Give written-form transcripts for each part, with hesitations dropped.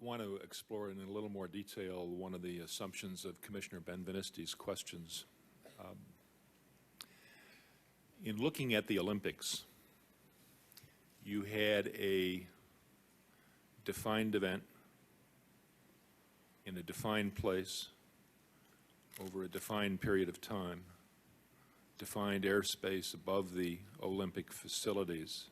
want to explore in a little more detail one of the assumptions of Commissioner Benveniste's questions. In looking at the Olympics, you had a defined event in a defined place over a defined period of time, defined airspace above the Olympic facilities.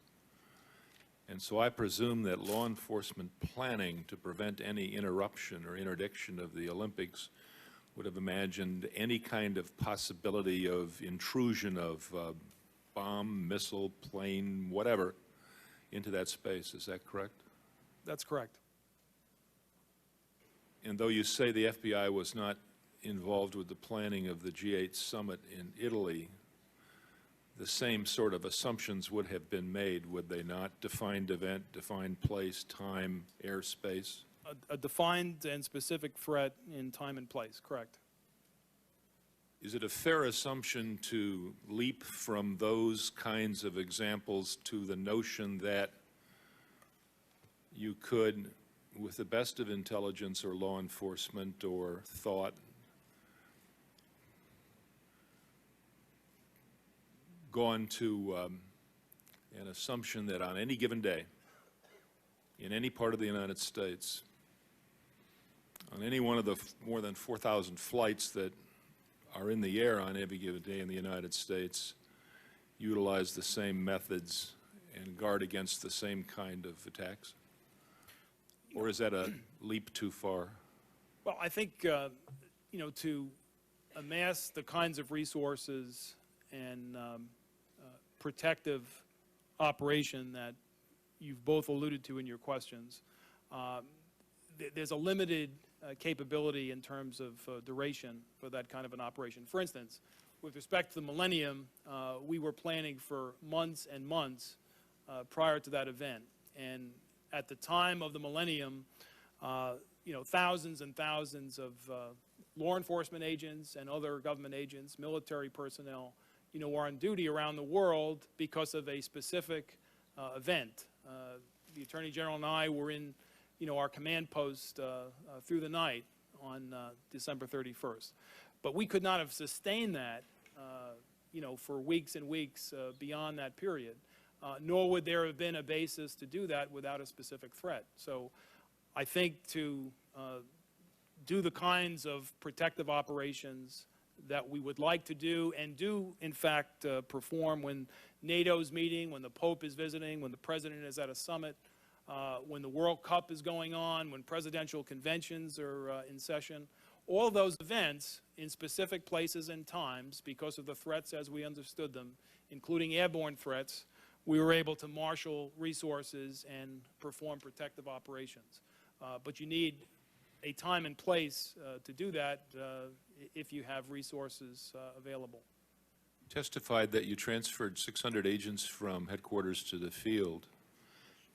And so I presume that law enforcement planning to prevent any interruption or interdiction of the Olympics would have imagined any kind of possibility of intrusion of bomb, missile, plane, whatever, into that space. Is that correct? That's correct. And though you say the FBI was not involved with the planning of the G8 summit in Italy, the same sort of assumptions would have been made, would they not? Defined event, defined place, time, airspace? A defined and specific threat in time and place, correct. Is it a fair assumption to leap from those kinds of examples to the notion that you could, with the best of intelligence or law enforcement or thought, gone to an assumption that on any given day, in any part of the United States, on any one of the more than 4,000 flights that are in the air on every given day in the United States, utilize the same methods and guard against the same kind of attacks? Or is that a leap too far? Well, I think, you know, to amass the kinds of resources and protective operation that you've both alluded to in your questions, there's a limited capability in terms of duration for that kind of an operation. For instance, with respect to the Millennium, we were planning for months and months prior to that event. And at the time of the Millennium, you know, thousands and thousands of law enforcement agents and other government agents, military personnel, you know, were on duty around the world because of a specific event. The Attorney General and I were in, you know, our command post through the night on December 31st. But we could not have sustained that, you know, for weeks and weeks beyond that period, nor would there have been a basis to do that without a specific threat. So I think to do the kinds of protective operations that we would like to do and do, in fact, perform when NATO's meeting, when the Pope is visiting, when the President is at a summit, when the World Cup is going on, when presidential conventions are in session. All those events in specific places and times, because of the threats as we understood them, including airborne threats, we were able to marshal resources and perform protective operations. But you need a time and place to do that if you have resources available. You testified that you transferred 600 agents from headquarters to the field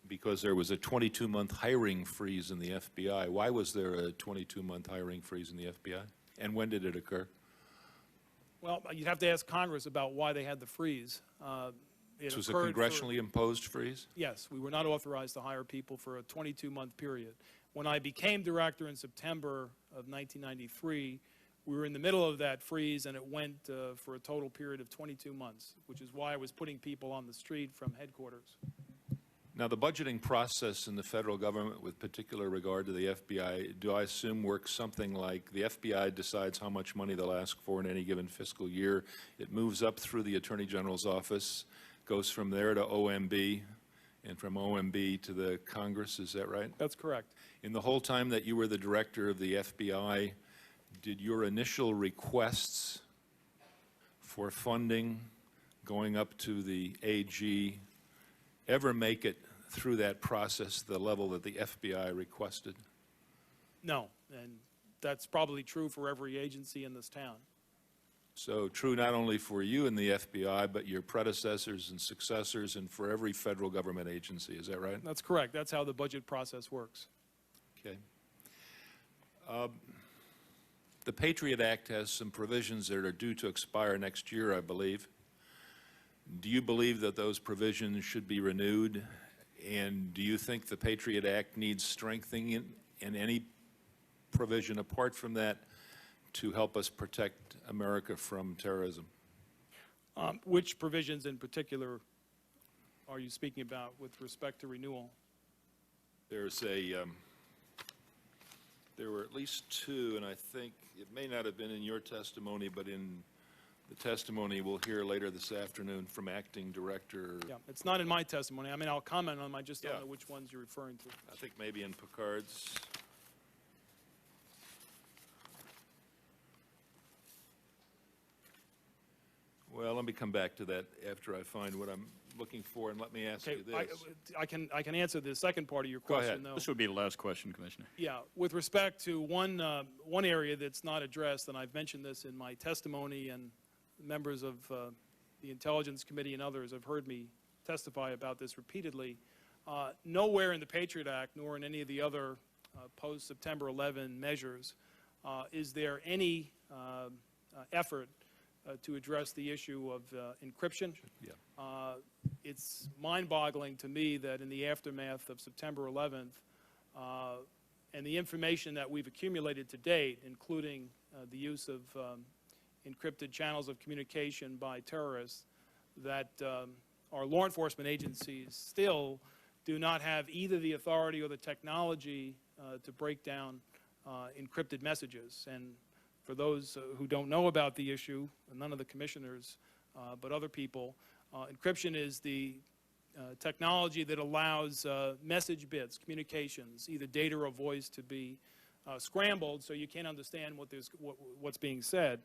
because there was a 22-month hiring freeze in the FBI. Why was there a 22-month hiring freeze in the FBI? And when did it occur? Well, you'd have to ask Congress about why they had the freeze. This was a congressionally imposed freeze? Yes, we were not authorized to hire people for a 22-month period. When I became director in September of 1993, we were in the middle of that freeze, and it went for a total period of 22 months, which is why I was putting people on the street from headquarters. Now, the budgeting process in the federal government with particular regard to the FBI, do I assume works something like the FBI decides how much money they'll ask for in any given fiscal year. It moves up through the Attorney General's office, goes from there to OMB, and from OMB to the Congress, is that right? That's correct. In the whole time that you were the director of the FBI, did your initial requests for funding going up to the AG ever make it through that process the level that the FBI requested? No, and that's probably true for every agency in this town. So true not only for you in the FBI, but your predecessors and successors and for every federal government agency, is that right? That's correct. That's how the budget process works. Okay. The Patriot Act has some provisions that are due to expire next year, I believe. Do you believe that those provisions should be renewed And do you think the Patriot Act needs strengthening in any provision apart from that to help us protect America from terrorism? Which provisions in particular are you speaking about with respect to renewal? There's a, there were at least two, and I think it may not have been in your testimony, but in the testimony we'll hear later this afternoon from Acting Director. Yeah, it's not in my testimony. I mean, I'll comment on them. I just don't Yeah. know which ones you're referring to. I think maybe in Picard's. Well, let me come back to that after I find what I'm looking for, and let me ask Okay, you this. I can answer the second part of your Go question, ahead. though. This would be the last question, Commissioner. Yeah, with respect to one area that's not addressed, and I've mentioned this in my testimony, and members of the Intelligence Committee and others have heard me testify about this repeatedly. Nowhere in the Patriot Act, nor in any of the other post-September 11 measures, is there any effort to address the issue of encryption. Yeah. It's mind-boggling to me that in the aftermath of September 11th, and the information that we've accumulated to date, including the use of encrypted channels of communication by terrorists, that our law enforcement agencies still do not have either the authority or the technology to break down encrypted messages. And for those who don't know about the issue, none of the commissioners, but other people, encryption is the technology that allows message bits, communications, either data or voice, to be scrambled so you can't understand what's being said.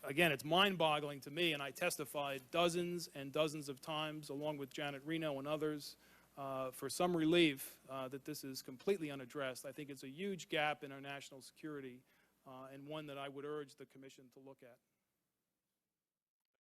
Again, it's mind-boggling to me, and I testified dozens and dozens of times, along with Janet Reno and others, for some relief that this is completely unaddressed. I think it's a huge gap in our national security, and one that I would urge the Commission to look at.